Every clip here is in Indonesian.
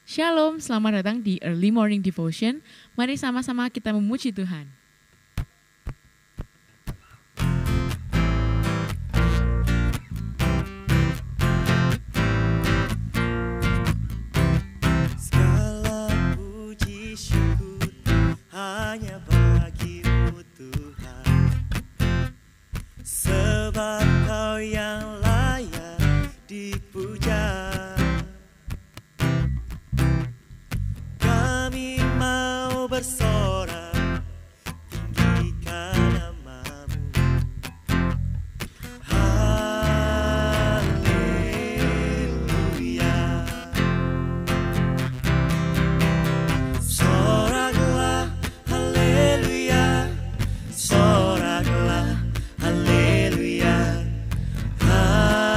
Shalom, selamat datang di Early Morning Devotion. Mari sama-sama kita memuji Tuhan. Segala puji syukur hanya bagi-Mu Tuhan, sebab Kau yang layak dipuja. Kami mau bersorak tinggikan nama-Mu. Haleluya. Soraklah, haleluya. Soraklah, haleluya. Haleluya.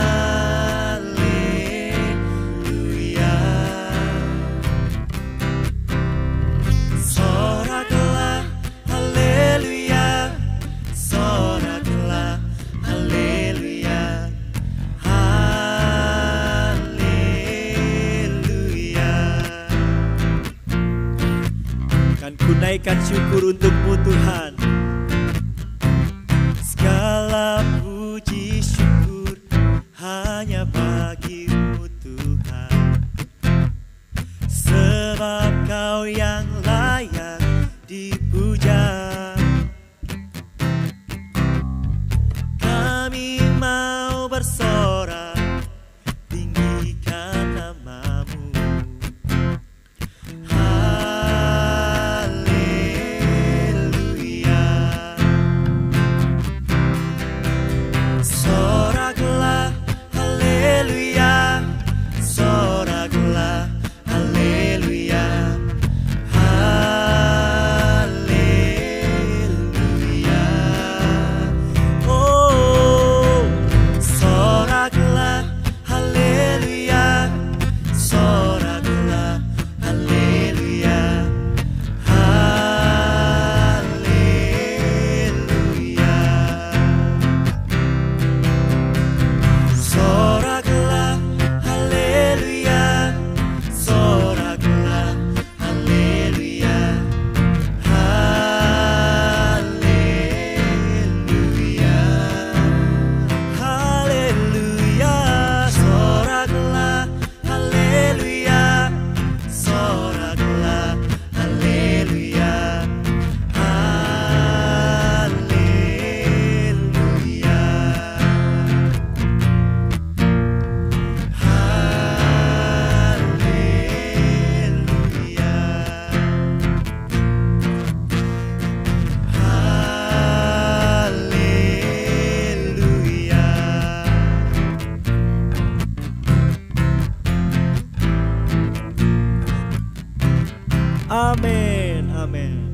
Soraklah, haleluya. Soraklah, haleluya. Haleluya. Kan ku naikkan syukur untuk-Mu Tuhan. Segala puji syukur hanya bagi-Mu Tuhan, sebab Kau yang layak dipuja. Kami mau bersorak tinggikan nama-Mu. Haleluya. Soraklah, haleluya. Soraklah, haleluya. Haleluya. Oh, soraklah, haleluya. Soraklah, haleluya. Haleluya. Soraklah, haleluya. Soraklah, haleluya. Haleluya. Haleluya. Soraklah, haleluya. Soraklah, haleluya. Haleluya. Amin, amin.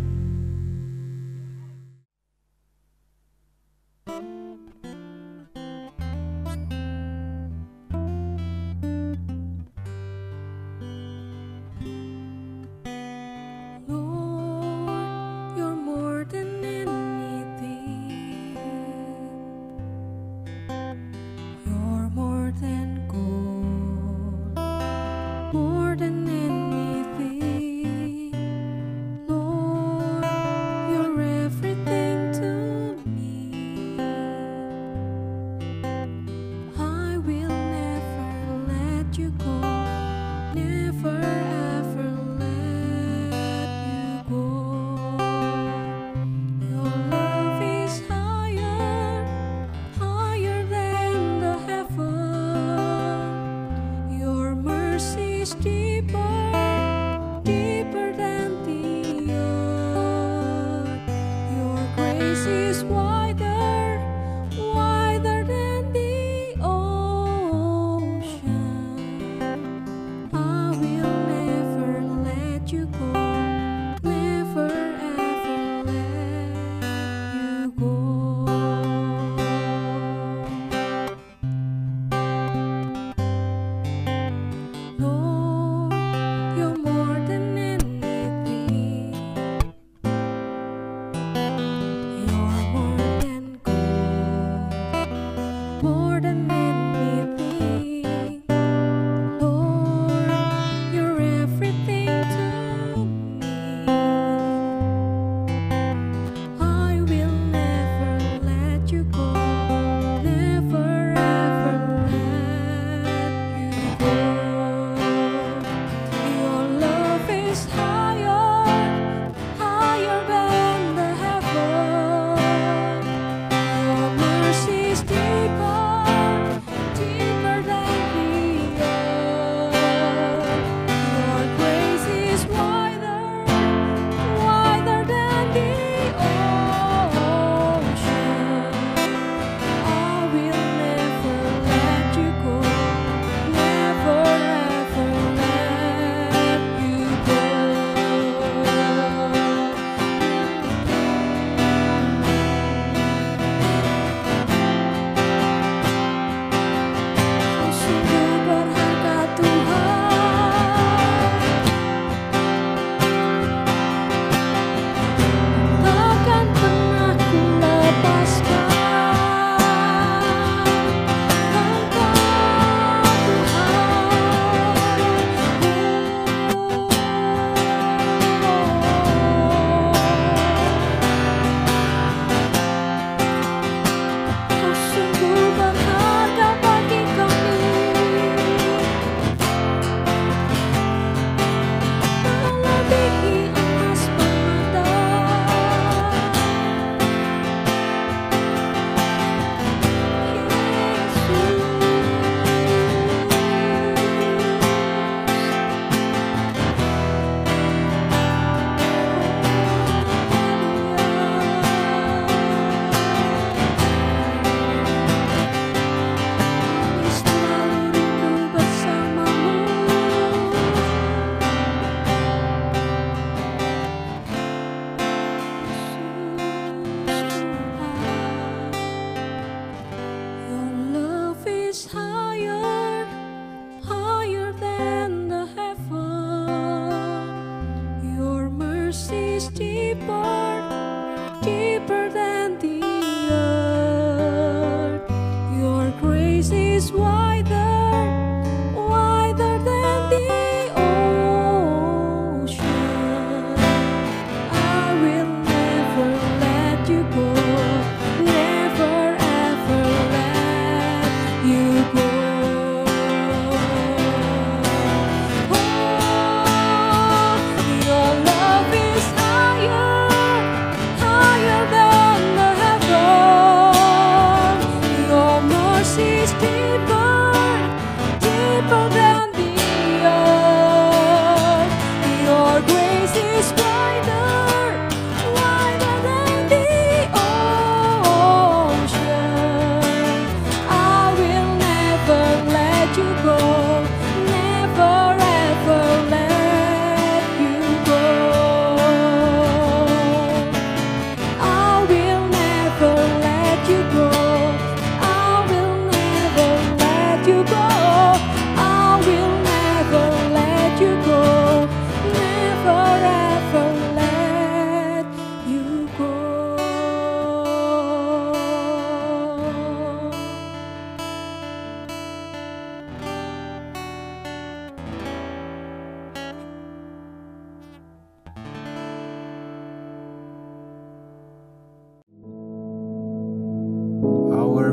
Lord, you're more than anything. You're more than gold, more than anything.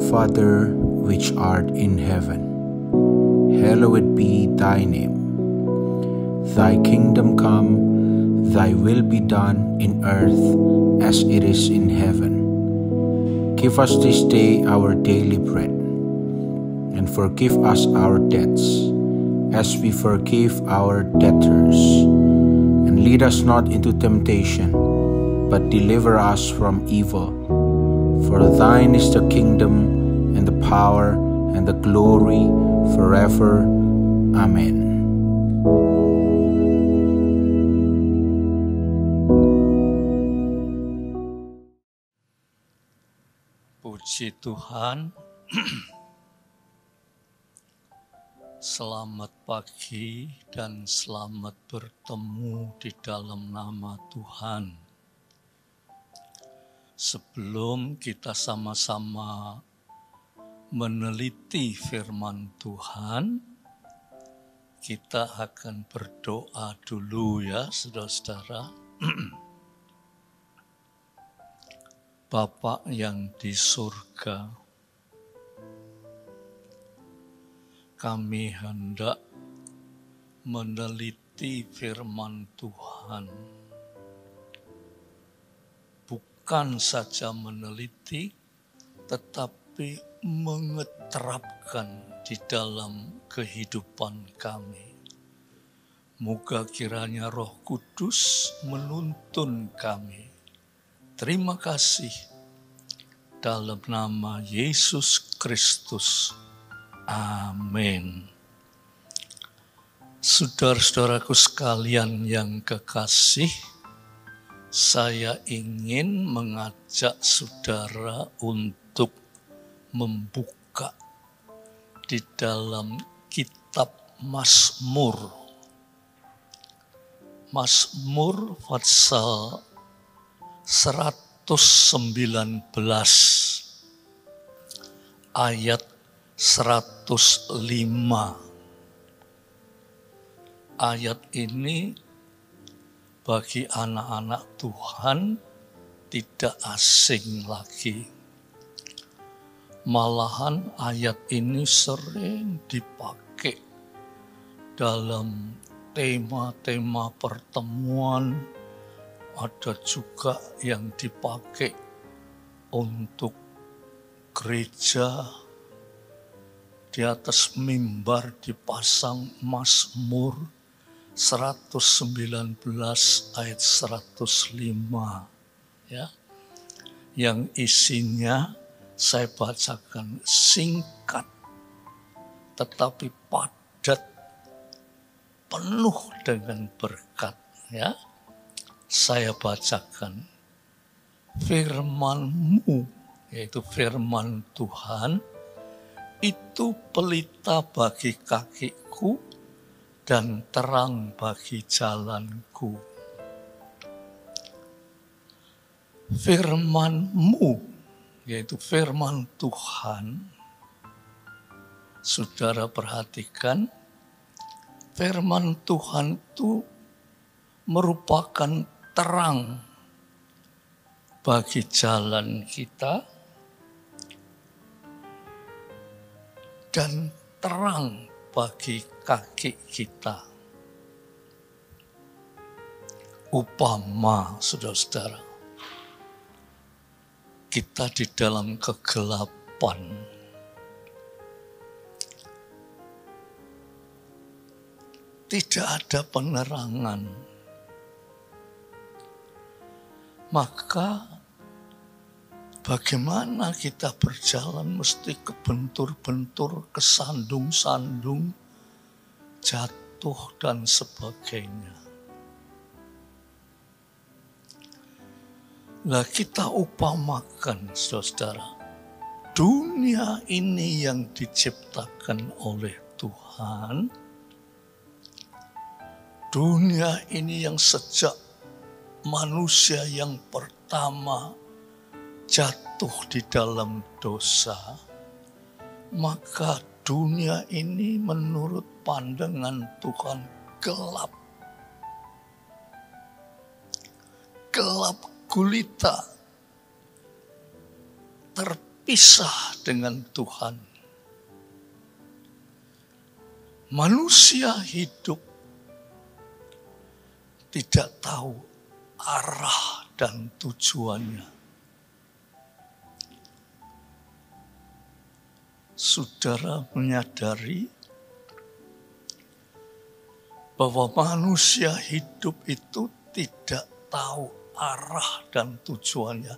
Father, which art in heaven, hallowed be thy name. Thy kingdom come, thy will be done in earth as it is in heaven. Give us this day our daily bread, and forgive us our debts, as we forgive our debtors. And lead us not into temptation, but deliver us from evil. For thine is the kingdom, and the power, and the glory, forever. Amen. Puji Tuhan. Selamat pagi dan selamat bertemu di dalam nama Tuhan. Sebelum kita sama-sama meneliti firman Tuhan, kita akan berdoa dulu ya saudara-saudara. Bapa yang di surga, kami hendak meneliti firman Tuhan. Bukan saja meneliti, tetapi mengeterapkan di dalam kehidupan kami. Moga kiranya Roh Kudus menuntun kami. Terima kasih dalam nama Yesus Kristus. Amin. Saudara-saudaraku sekalian yang kekasih, saya ingin mengajak saudara untuk membuka di dalam kitab Mazmur. Mazmur pasal 119 ayat 105. Ayat ini bagi anak-anak Tuhan tidak asing lagi. Malahan ayat ini sering dipakai dalam tema-tema pertemuan. Ada juga yang dipakai untuk gereja. Di atas mimbar dipasang Mazmur 119 ayat 105. Ya. Yang isinya saya bacakan singkat tetapi padat, penuh dengan berkat. Ya. Saya bacakan, firman-Mu, yaitu firman Tuhan, itu pelita bagi kakiku dan terang bagi jalanku. Firman-Mu, yaitu firman Tuhan, saudara perhatikan, firman Tuhan itu merupakan terang bagi jalan kita dan terang bagi kaki kita. Upama, saudara-saudara, kita di dalam kegelapan, tidak ada penerangan. Maka bagaimana kita berjalan mesti kebentur-bentur, kesandung-sandung, jatuh dan sebagainya. Nah, kita upamakan, saudara, dunia ini yang diciptakan oleh Tuhan, dunia ini yang sejak manusia yang pertama jatuh di dalam dosa, maka dunia ini menurut pandangan Tuhan gelap. Gelap gulita, terpisah dengan Tuhan. Manusia hidup tidak tahu arah dan tujuannya. Saudara menyadari bahwa manusia hidup itu tidak tahu arah dan tujuannya,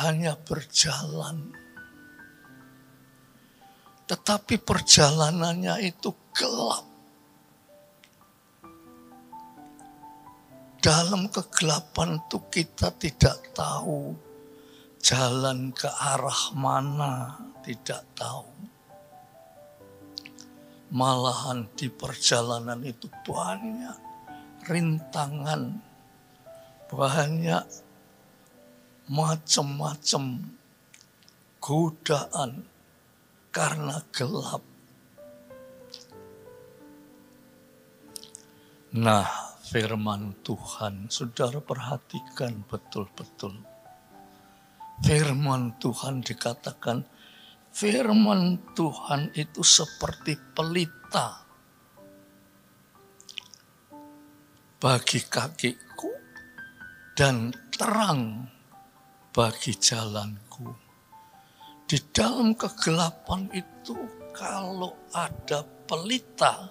hanya berjalan. Tetapi perjalanannya itu gelap. Dalam kegelapan itu kita tidak tahu jalan ke arah mana, tidak tahu. Malahan di perjalanan itu banyak rintangan, banyak macam-macam godaan karena gelap. Nah, firman Tuhan, saudara perhatikan betul-betul. Firman Tuhan dikatakan, firman Tuhan itu seperti pelita bagi kakiku dan terang bagi jalanku. Di dalam kegelapan itu kalau ada pelita,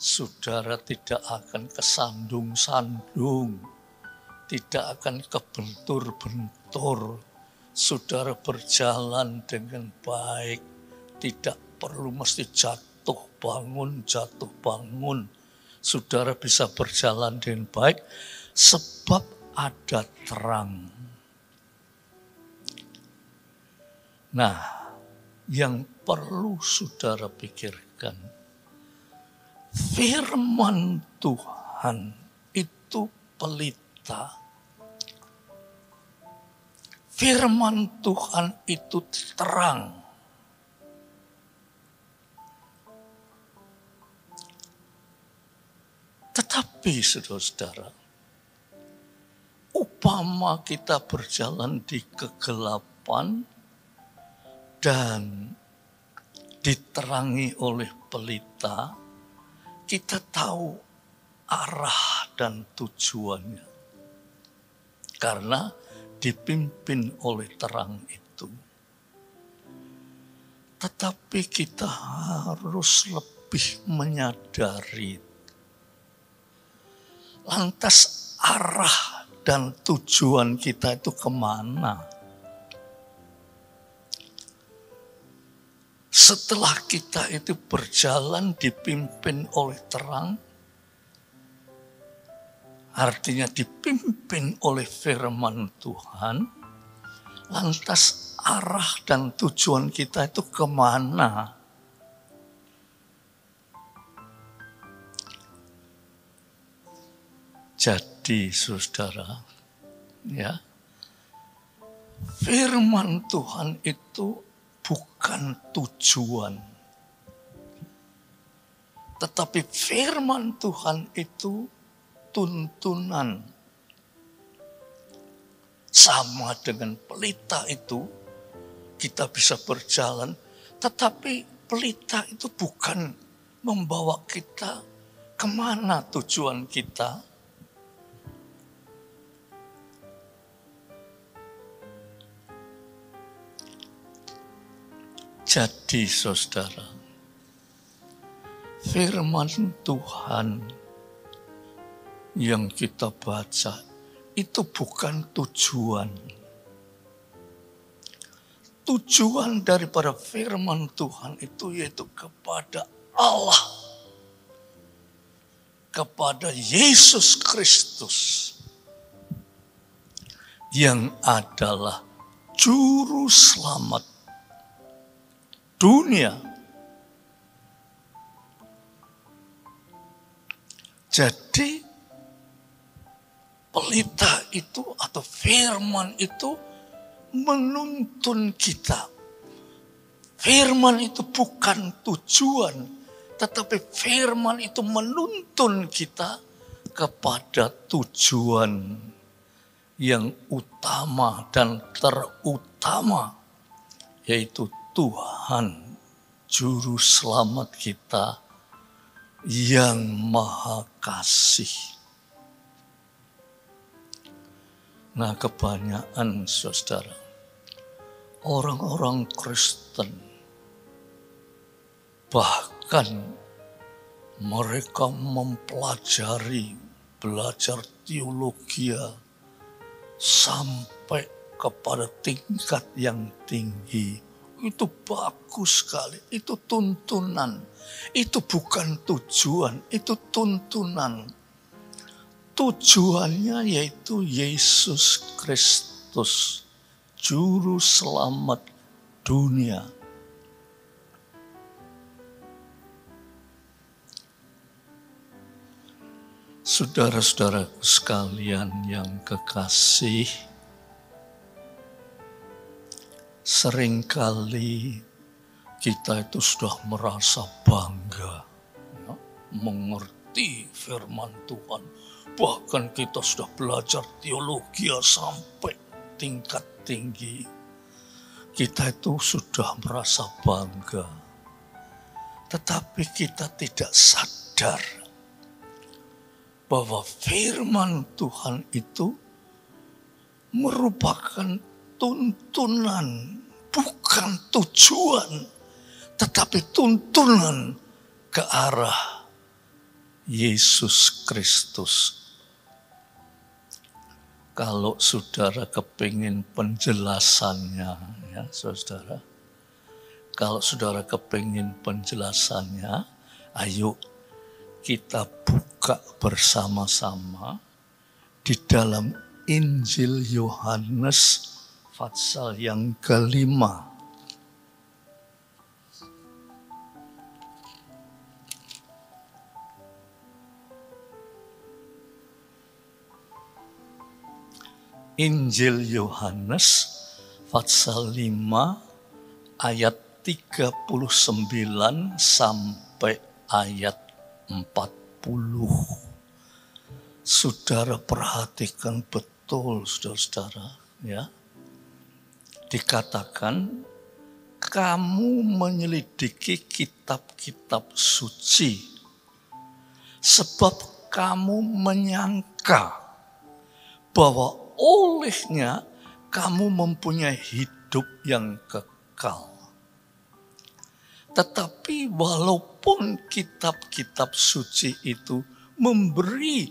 saudara tidak akan kesandung-sandung, tidak akan kebentur-bentur. Saudara berjalan dengan baik, tidak perlu mesti jatuh bangun. Saudara bisa berjalan dengan baik sebab ada terang. Nah, yang perlu saudara pikirkan, firman Tuhan itu pelita. Firman Tuhan itu terang. Tetapi saudara-saudara, upama kita berjalan di kegelapan dan diterangi oleh pelita, kita tahu arah dan tujuannya. Karena dipimpin oleh terang itu. Tetapi kita harus lebih menyadari, lantas arah dan tujuan kita itu kemana? Setelah kita itu berjalan dipimpin oleh terang, artinya dipimpin oleh firman Tuhan, lantas arah dan tujuan kita itu kemana? Jadi saudara, ya, firman Tuhan itu bukan tujuan. Tetapi firman Tuhan itu tuntunan. Sama dengan pelita itu, kita bisa berjalan, tetapi pelita itu bukan membawa kita kemana tujuan kita. Jadi saudara, firman Tuhan yang kita baca itu bukan tujuan. Tujuan daripada firman Tuhan itu yaitu kepada Allah, kepada Yesus Kristus yang adalah juru selamat dunia. Jadi pelita itu atau firman itu menuntun kita. Firman itu bukan tujuan, tetapi firman itu menuntun kita kepada tujuan yang utama dan terutama yaitu Tuhan Juru Selamat kita yang Maha Kasih. Nah, kebanyakan saudara, orang-orang Kristen, bahkan mereka belajar teologi sampai kepada tingkat yang tinggi. Itu bagus sekali, itu tuntunan. Itu bukan tujuan, itu tuntunan. Tujuannya yaitu Yesus Kristus, Juru Selamat dunia. Saudara-saudaraku sekalian yang kekasih, seringkali kita itu sudah merasa bangga, ya, mengerti firman Tuhan. Bahkan kita sudah belajar teologi sampai tingkat tinggi. Kita itu sudah merasa bangga. Tetapi kita tidak sadar bahwa firman Tuhan itu merupakan tuntunan, bukan tujuan, tetapi tuntunan ke arah Yesus Kristus. Kalau saudara kepingin penjelasannya, ya saudara, kalau saudara kepingin penjelasannya, ayo kita buka bersama-sama di dalam Injil Yohanes pasal yang ke-5. Injil Yohanes pasal 5 ayat 39 sampai ayat 40. Saudara perhatikan betul, saudara-saudara, ya. Dikatakan, kamu menyelidiki kitab-kitab suci, sebab kamu menyangka bahwa olehnya kamu mempunyai hidup yang kekal. Tetapi walaupun kitab-kitab suci itu memberi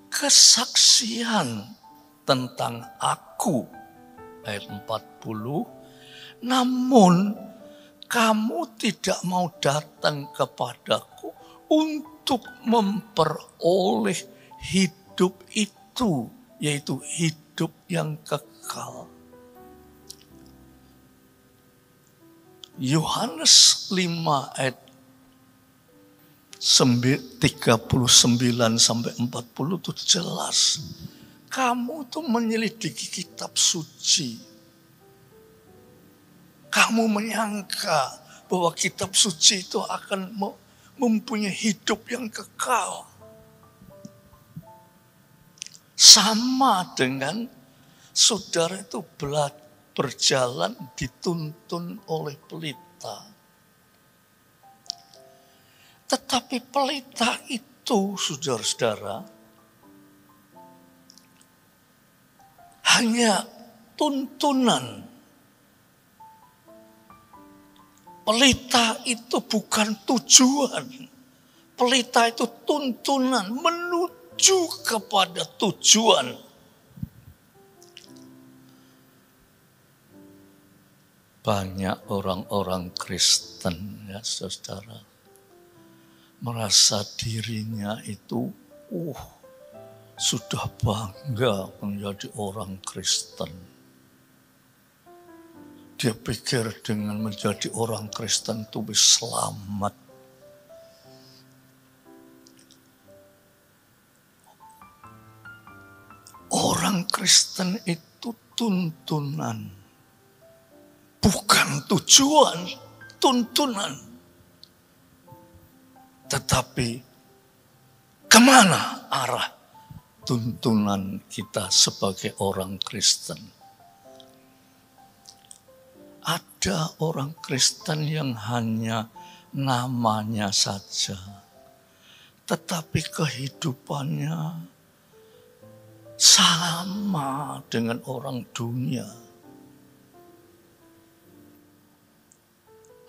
kesaksian tentang aku, ayat 40, namun kamu tidak mau datang kepadaku untuk memperoleh hidup itu, yaitu hidup yang kekal. Yohanes 5 ayat 39 sampai 40 itu jelas. Kamu tuh menyelidiki kitab suci. Kamu menyangka bahwa kitab suci itu akan mempunyai hidup yang kekal. Sama dengan saudara itu berjalan dituntun oleh pelita. Tetapi pelita itu, saudara-saudara, hanya tuntunan. Pelita itu bukan tujuan. Pelita itu tuntunan menuju kepada tujuan. Banyak orang-orang Kristen, ya saudara, merasa dirinya itu sudah bangga menjadi orang Kristen. Dia pikir dengan menjadi orang Kristen itu bisa selamat. Orang Kristen itu tuntunan, bukan tujuan, tuntunan. Tetapi kemana arah tuntunan kita sebagai orang Kristen? ada orang Kristen yang hanya namanya saja, tetapi kehidupannya sama dengan orang dunia.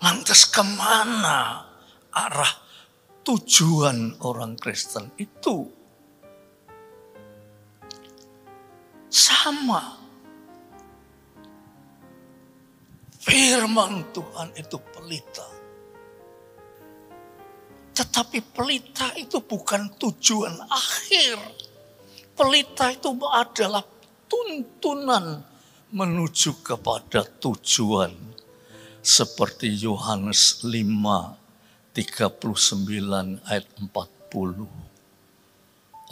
Lantas kemana arah tujuan orang Kristen itu? Sama. Firman Tuhan itu pelita. Tetapi pelita itu bukan tujuan akhir. Pelita itu adalah tuntunan menuju kepada tujuan. Seperti Yohanes 5:39 ayat 40.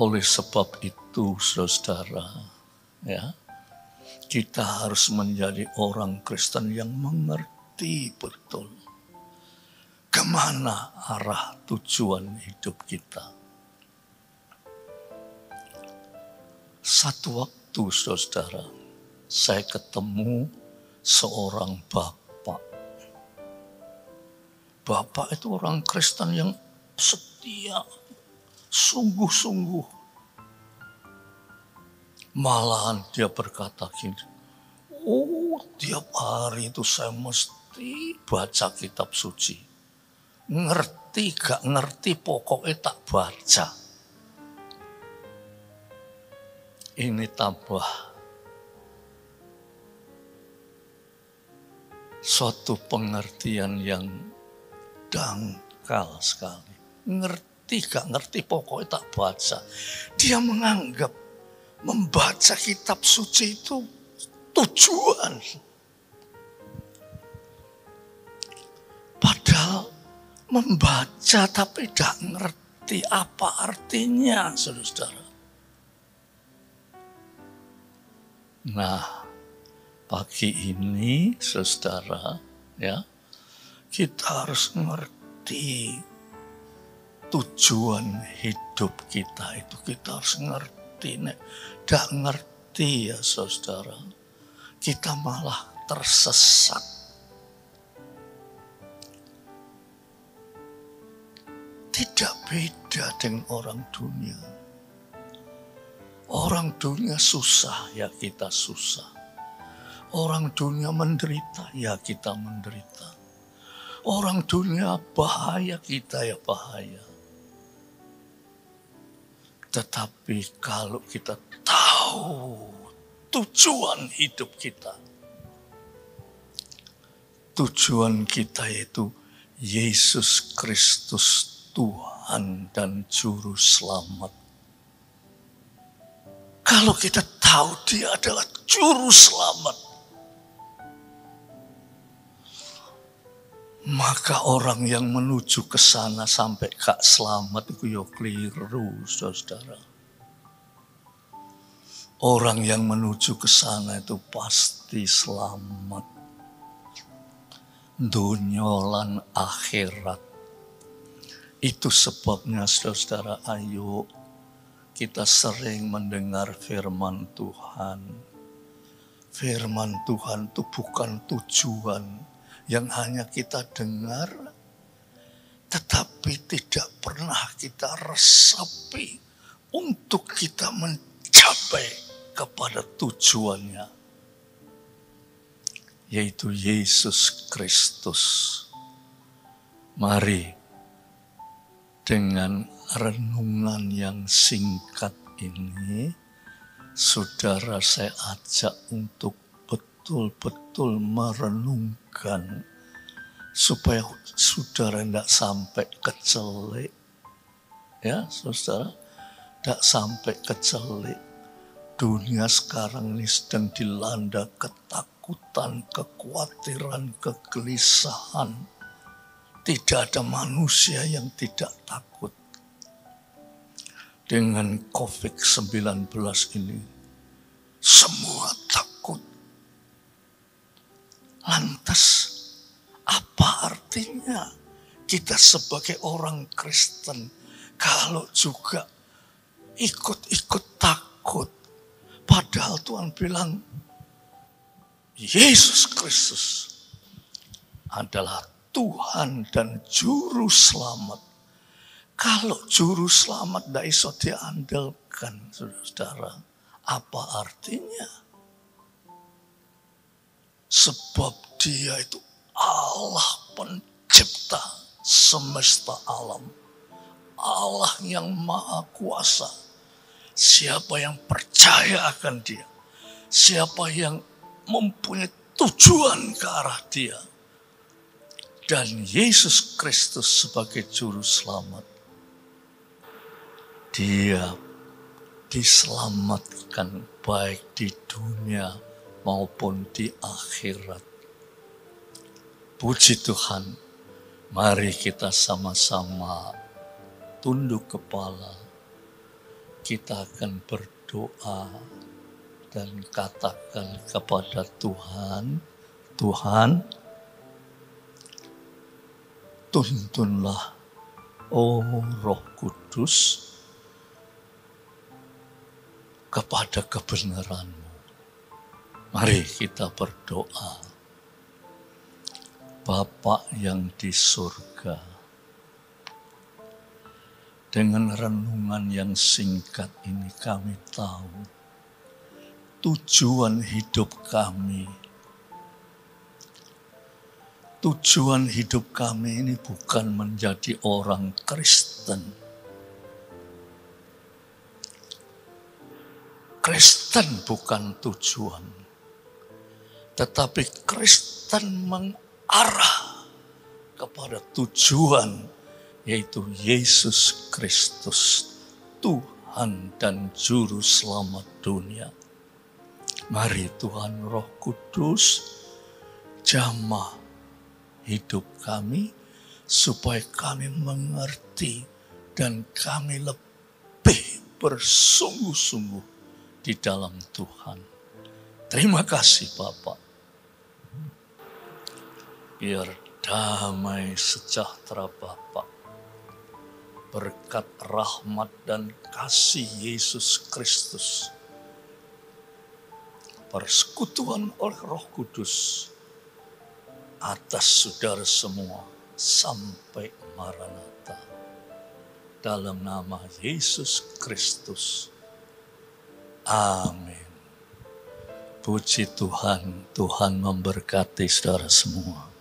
Oleh sebab itu, saudara, ya, kita harus menjadi orang Kristen yang mengerti betul kemana arah tujuan hidup kita. Satu waktu, saudara, saya ketemu seorang bapak. Bapak itu orang Kristen yang setia, sungguh-sungguh. Malahan dia berkata gini, tiap hari itu saya mesti baca kitab suci. Ngerti gak ngerti pokoknya tak baca. Ini tambah suatu pengertian yang dangkal sekali. Ngerti gak ngerti pokoknya tak baca. Dia menganggap membaca kitab suci itu tujuan. Padahal membaca tapi tidak ngerti apa artinya, saudara. Nah, pagi ini, saudara, ya, kita harus ngerti tujuan hidup kita itu. Kita harus ngerti. Tidak ngerti ya saudara, kita malah tersesat. Tidak beda dengan orang dunia. Orang dunia susah, ya kita susah. Orang dunia menderita, ya kita menderita. Orang dunia bahaya, kita ya bahaya. Tetapi kalau kita tahu tujuan hidup kita, tujuan kita yaitu Yesus Kristus Tuhan dan Juru Selamat. Kalau kita tahu Dia adalah Juru Selamat, maka orang yang menuju ke sana sampai gak selamat itu ya keliru, saudara. Orang yang menuju ke sana itu pasti selamat. Dunia lan akhirat. Itu sebabnya, saudara, ayo kita sering mendengar firman Tuhan. Firman Tuhan itu bukan tujuan yang hanya kita dengar, tetapi tidak pernah kita resapi untuk kita mencapai kepada tujuannya, yaitu Yesus Kristus. Mari dengan renungan yang singkat ini, saudara, saya ajak untuk betul-betul merenungkan supaya saudara tidak sampai kecelik, ya saudara, tidak sampai kecelik. Dunia sekarang ini sedang dilanda ketakutan, kekhawatiran, kegelisahan. Tidak ada manusia yang tidak takut. Dengan COVID-19 ini, semua takut. Lantas, apa artinya kita sebagai orang Kristen kalau juga ikut-ikut takut? Padahal Tuhan bilang, Yesus Kristus adalah Tuhan dan Juru Selamat. Kalau Juru Selamat tidak bisa diandalkan, saudara-saudara, apa artinya? Sebab Dia itu Allah pencipta semesta alam. Allah yang maha kuasa. Siapa yang percaya akan Dia, siapa yang mempunyai tujuan ke arah Dia, dan Yesus Kristus sebagai Juru Selamat, Dia diselamatkan baik di dunia maupun di akhirat. Puji Tuhan, mari kita sama-sama tunduk kepala. Kita akan berdoa dan katakan kepada Tuhan, Tuhan, tuntunlah, oh Roh Kudus, kepada kebenaran-Mu. Mari kita berdoa. Bapa yang di surga, dengan renungan yang singkat ini kami tahu tujuan hidup kami. Tujuan hidup kami ini bukan menjadi orang Kristen. Kristen bukan tujuan. Tetapi Kristen mengarah kepada tujuan, yaitu Yesus Kristus, Tuhan dan Juru Selamat dunia. Mari Tuhan Roh Kudus jamah hidup kami, supaya kami mengerti dan kami lebih bersungguh-sungguh di dalam Tuhan. Terima kasih Bapa. Biar damai sejahtera Bapa, berkat rahmat dan kasih Yesus Kristus, persekutuan oleh Roh Kudus atas saudara semua sampai Maranatha. Dalam nama Yesus Kristus. Amin. Puji Tuhan, Tuhan memberkati saudara semua.